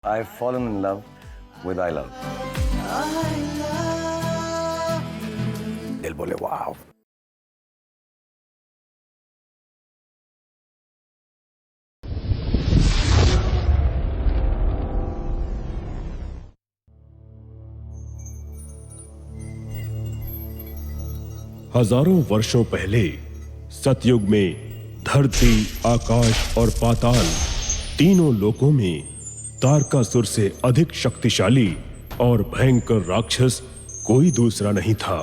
I've fallen in love with I love. दिल बोले वाव. हजारों वर्षों पहले सतयुग में धरती, आकाश और पाताल तीनों लोकों में तारकासुर से अधिक शक्तिशाली और भयंकर राक्षस कोई दूसरा नहीं था।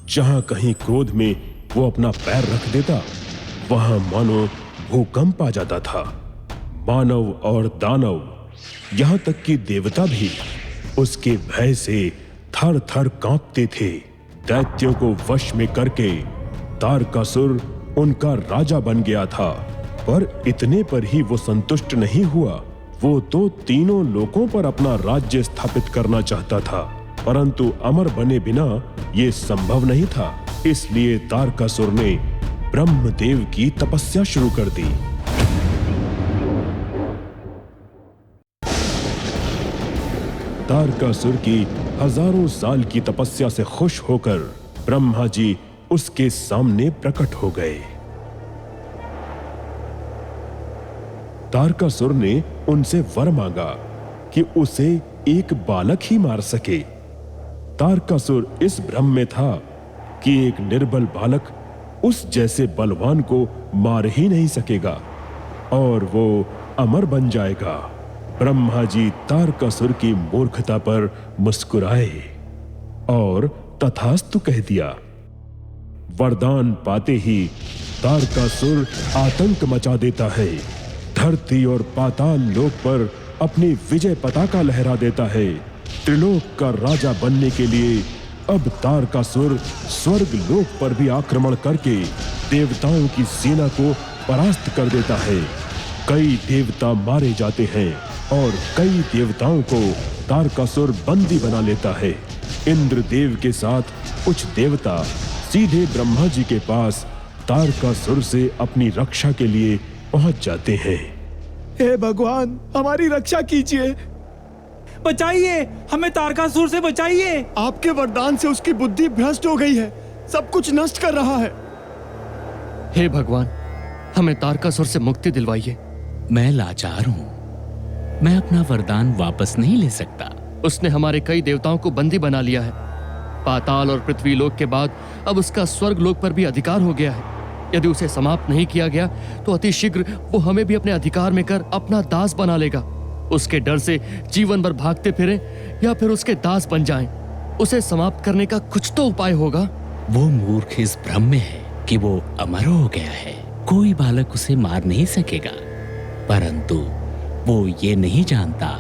जहां कहीं क्रोध में वो अपना पैर रख देता, वहां मानो भूकंप आ जाता था। मानव और दानव, यहां तक कि देवता भी उसके भय से थर थर कांपते थे। दैत्यों को वश में करके तारकासुर उनका राजा बन गया था। पर इतने पर ही वो संतुष्ट नहीं हुआ। वो तो तीनों लोकों पर अपना राज्य स्थापित करना चाहता था, परंतु अमर बने बिना ये संभव नहीं था। इसलिए तारकासुर ने ब्रह्मदेव की तपस्या शुरू कर दी। तारकासुर की हजारों साल की तपस्या से खुश होकर ब्रह्मा जी उसके सामने प्रकट हो गए। तारकासुर ने उनसे वर मांगा कि उसे एक बालक ही मार सके। तारकासुर इस भ्रम में था कि एक निर्बल बालक उस जैसे बलवान को मार ही नहीं सकेगा और वो अमर बन जाएगा। ब्रह्मा जी तारकासुर की मूर्खता पर मुस्कुराए और तथास्तु कह दिया। वरदान पाते ही तारकासुर आतंक मचा देता है। धरती और पाताल लोक पर अपनी विजय पताका लहरा देता है। त्रिलोक का राजा बनने के लिए अब तारकासुर स्वर्ग लोक पर भी आक्रमण करके देवताओं की सेना को परास्त कर देता है। कई देवता मारे जाते हैं और कई देवताओं को तारकासुर बंदी बना लेता है। इंद्रदेव के साथ कुछ देवता सीधे ब्रह्मा जी के पास तारकासुर से अपनी रक्षा के लिए पहुंच जाते हैं। हे भगवान, हमारी रक्षा कीजिए, बचाइए, हमें तारकासुर से बचाइए। आपके वरदान से उसकी बुद्धि भ्रष्ट हो गई है, सब कुछ नष्ट कर रहा है। हे भगवान, हमें तारकासुर से मुक्ति दिलवाइए। मैं लाचार हूँ, मैं अपना वरदान वापस नहीं ले सकता। उसने हमारे कई देवताओं को बंदी बना लिया है। पाताल और पृथ्वी लोक के बाद अब उसका स्वर्ग लोक पर भी अधिकार हो गया है। यदि उसे समाप्त नहीं किया गया तो अति शीघ्र वो हमें भी अपने अधिकार में कर अपना दास बना लेगा। उसके डर से जीवन भर भागते फिरें या फिर उसके दास बन जाएं। उसे समाप्त करने का कुछ तो उपाय होगा। वो मूर्ख इस भ्रम में है कि वो अमर हो गया है, कोई बालक उसे मार नहीं सकेगा। परंतु वो ये नहीं जानता,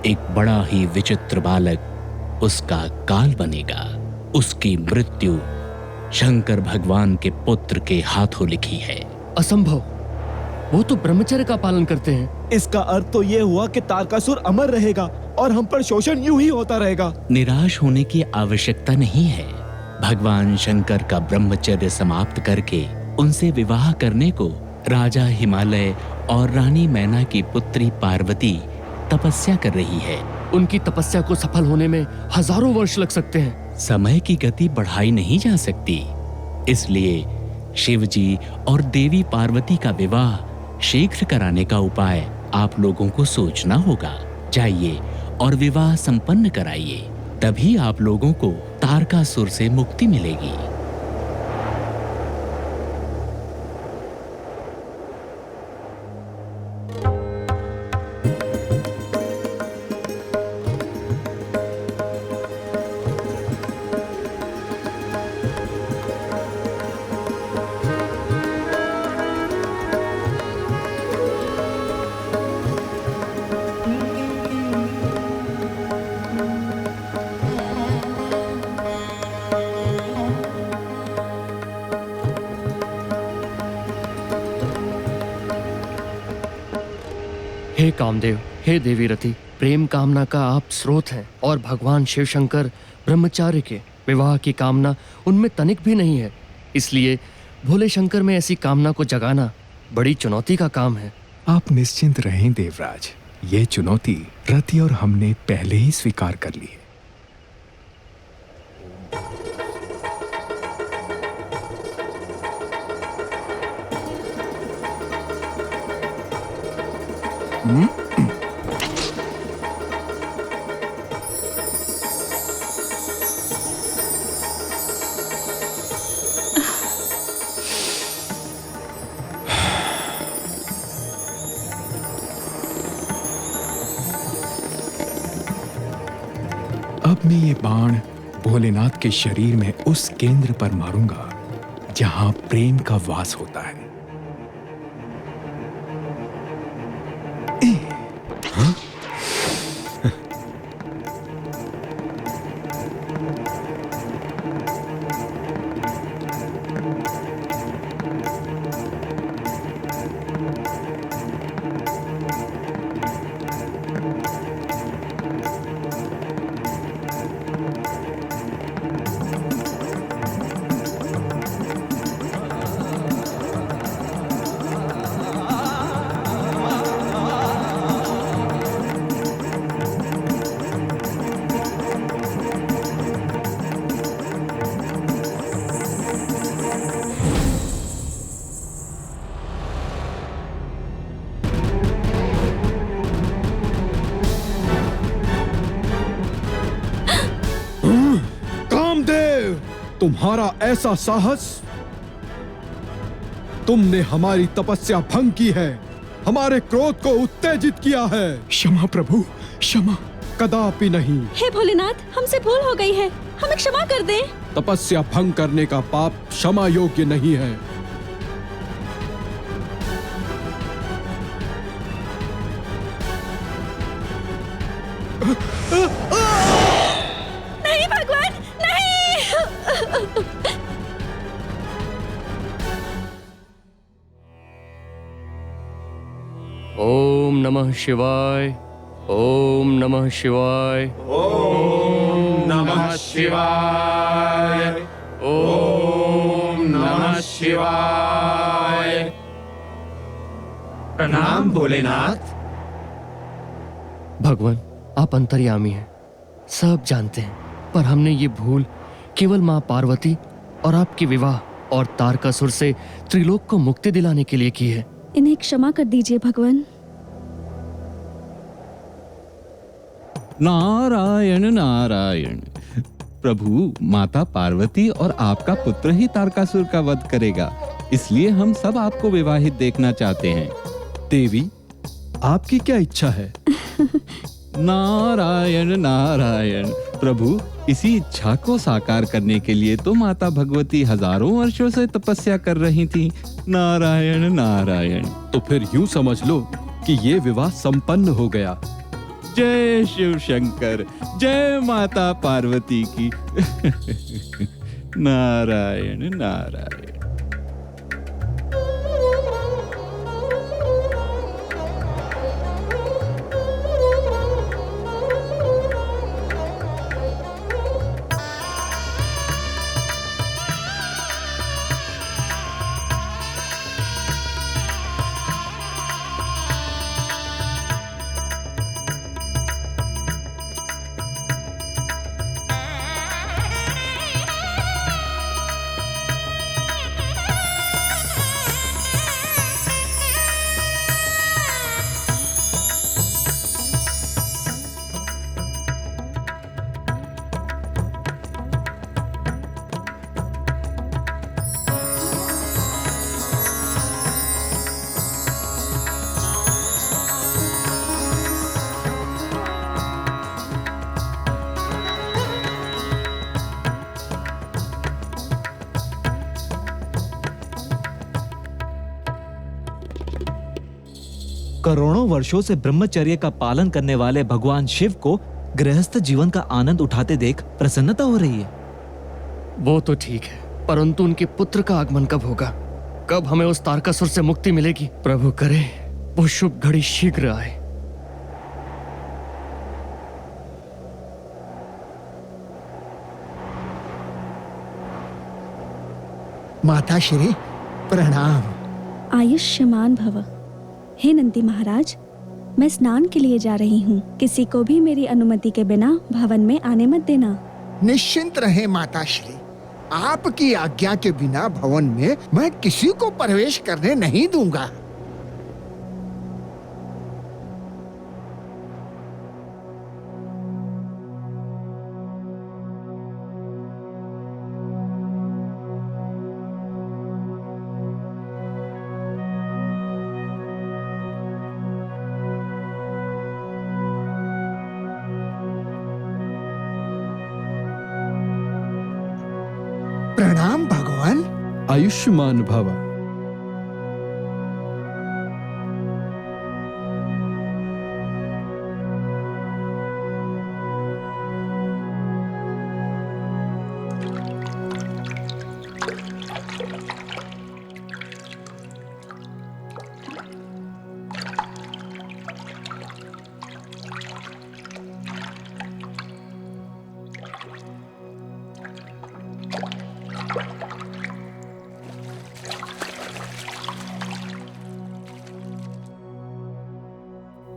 एक बड़ा ही विचित्र बालक उसका काल बनेगा। उसकी मृत्यु शंकर भगवान के पुत्र के हाथों लिखी है। असंभव, वो तो ब्रह्मचर्य का पालन करते हैं। इसका अर्थ तो ये हुआ कि तारकासुर अमर रहेगा और हम पर शोषण यूं ही होता रहेगा। निराश होने की आवश्यकता नहीं है। भगवान शंकर का ब्रह्मचर्य समाप्त करके उनसे विवाह करने को राजा हिमालय और रानी मैना की पुत्री पार्वती तपस्या कर रही है। उनकी तपस्या को सफल होने में हजारों वर्ष लग सकते हैं। समय की गति बढ़ाई नहीं जा सकती, इसलिए शिव जी और देवी पार्वती का विवाह शीघ्र कराने का उपाय आप लोगों को सोचना होगा। जाइए और विवाह संपन्न कराइए, तभी आप लोगों को तारकासुर से मुक्ति मिलेगी। हे कामदेव, हे देवी रति, प्रेम कामना का आप स्रोत हैं और भगवान शिव शंकर ब्रह्मचार्य के विवाह की कामना उनमें तनिक भी नहीं है। इसलिए भोले शंकर में ऐसी कामना को जगाना बड़ी चुनौती का काम है। आप निश्चिंत रहें देवराज, ये चुनौती रति और हमने पहले ही स्वीकार कर ली है। अब मैं ये बाण भोलेनाथ के शरीर में उस केंद्र पर मारूंगा जहां प्रेम का वास होता है। तुम्हारा ऐसा साहस! तुमने हमारी तपस्या भंग की है, हमारे क्रोध को उत्तेजित किया है। क्षमा प्रभु, क्षमा। कदापि नहीं। हे भोलेनाथ, हमसे भूल हो गई है, हमें क्षमा कर दें। तपस्या भंग करने का पाप क्षमा योग्य नहीं है। नहीं भगवान, नहीं। ओम नमः शिवाय, ओम नमः शिवाय, ओम नमः शिवाय, ओम नमः शिवाय। प्रणाम भोलेनाथ। भगवान, आप अंतर्यामी हैं, सब जानते हैं, पर हमने ये भूल केवल माँ पार्वती और आपके विवाह और तारकासुर से त्रिलोक को मुक्ति दिलाने के लिए की है। इन्हें क्षमा कर दीजिए भगवान। नारायण नारायण। प्रभु, माता पार्वती और आपका पुत्र ही तारकासुर का वध करेगा, इसलिए हम सब आपको विवाहित देखना चाहते हैं। देवी, आपकी क्या इच्छा है? नारायण नारायण। प्रभु, इसी इच्छा को साकार करने के लिए तो माता भगवती हजारों वर्षों से तपस्या कर रही थी। नारायण नारायण। तो फिर यूं समझ लो कि ये विवाह संपन्न हो गया। जय शिव शंकर, जय माता पार्वती की। नारायण नारायण। करोड़ों वर्षों से ब्रह्मचर्य का पालन करने वाले भगवान शिव को गृहस्थ जीवन का आनंद उठाते देख प्रसन्नता हो रही है। वो तो ठीक है, परंतु उनके पुत्र का आगमन कब होगा? कब हमें उस तारकासुर से मुक्ति मिलेगी? प्रभु करे वो शुभ घड़ी शीघ्र आए। माता श्री प्रणाम। आयुष्मान भव। हे नंदी महाराज, मैं स्नान के लिए जा रही हूँ। किसी को भी मेरी अनुमति के बिना भवन में आने मत देना। निश्चिंत रहे माताश्री, आपकी आज्ञा के बिना भवन में मैं किसी को प्रवेश करने नहीं दूंगा। प्रणाम भगवान। आयुष्मान भव।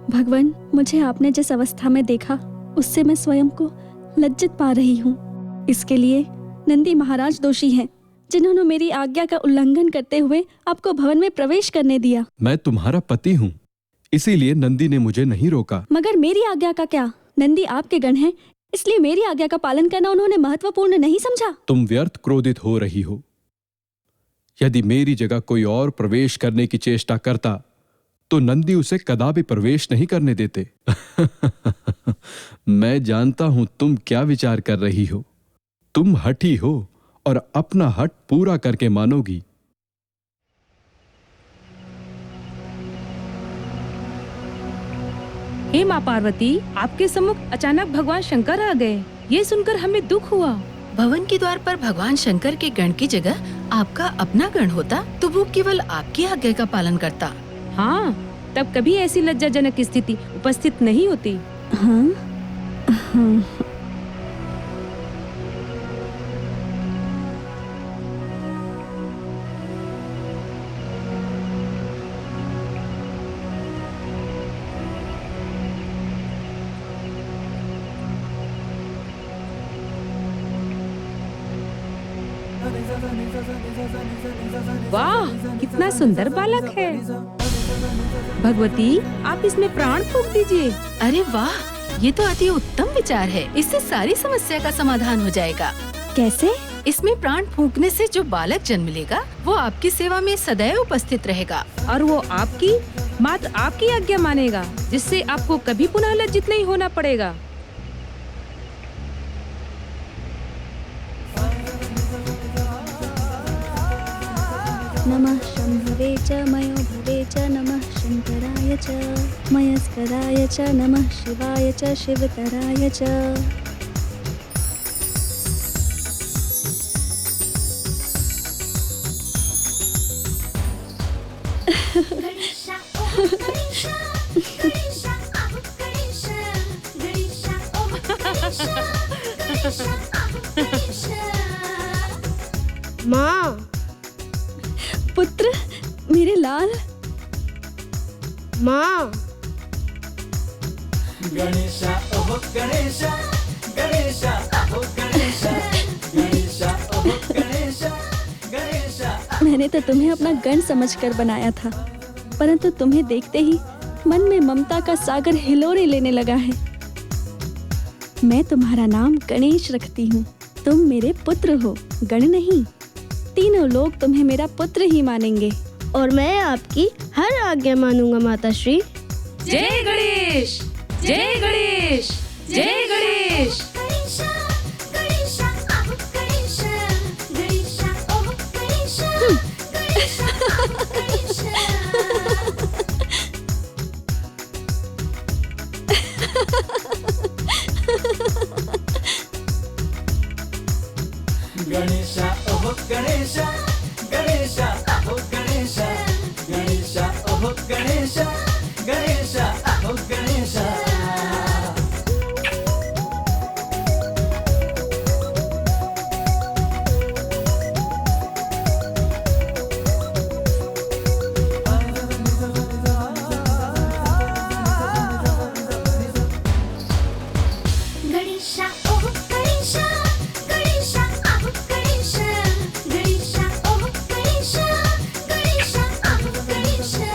भगवान, मुझे आपने जिस अवस्था में देखा उससे मैं स्वयं को लज्जित पा रही हूँ। इसके लिए नंदी महाराज दोषी हैं, जिन्होंने मेरी आज्ञा का उल्लंघन करते हुए आपको भवन में प्रवेश करने दिया। मैं तुम्हारा पति हूँ, इसीलिए नंदी ने मुझे नहीं रोका। मगर मेरी आज्ञा का क्या? नंदी आपके गण हैं, इसलिए मेरी आज्ञा का पालन करना उन्होंने महत्वपूर्ण नहीं समझा। तुम व्यर्थ क्रोधित हो रही हो। यदि मेरी जगह कोई और प्रवेश करने की चेष्टा करता तो नंदी उसे कदापि प्रवेश नहीं करने देते। मैं जानता हूं तुम क्या विचार कर रही हो। तुम हठी हो और अपना हठ पूरा करके मानोगी। हे माँ पार्वती, आपके सम्मुख अचानक भगवान शंकर आ गए। ये सुनकर हमें दुख हुआ। भवन के द्वार पर भगवान शंकर के गण की जगह आपका अपना गण होता तो वो केवल आपकी आज्ञा का पालन करता। हाँ, तब कभी ऐसी लज्जाजनक स्थिति उपस्थित नहीं होती। हाँ? हाँ। वाह, कितना सुंदर बालक है। भगवती, आप इसमें प्राण फूंक दीजिए। अरे वाह, ये तो अति उत्तम विचार है। इससे सारी समस्या का समाधान हो जाएगा। कैसे? इसमें प्राण फूंकने से जो बालक जन्म लेगा वो आपकी सेवा में सदैव उपस्थित रहेगा और वो आपकी मात्र आपकी आज्ञा मानेगा, जिससे आपको कभी पुनः लज्जित नहीं होना पड़ेगा। नमः शंभवे च मयो भवे च नमः शंकराय च मयस्कराय च नमः शिवाय च शिवतराय च। माँ, पुत्र, मेरे लाल। माँ, गणेशा ओह गणेशा, गणेशा ओह गणेशा, गणेशा ओह गणेशा, गणेशा। मैंने तो तुम्हें अपना गण समझकर बनाया था, परंतु तुम्हें देखते ही मन में ममता का सागर हिलोरे लेने लगा है। मैं तुम्हारा नाम गणेश रखती हूँ। तुम मेरे पुत्र हो, गण नहीं। तीनों लोग तुम्हें मेरा पुत्र ही मानेंगे। और मैं आपकी हर आज्ञा मानूंगा माताश्री। जय गणेश, जय गणेश, जय गणेश। गणेशा ओह गणेशा, गणेशा ओह गणेशा, गणेशा ओह गणेशा, गणेशा ओह गणेशा। गणेशा ओह गणेशा गणेशा आह गणेशा गणेशा ओह गणेशा गणेशा आह गणेशा।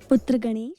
पुत्र गणेश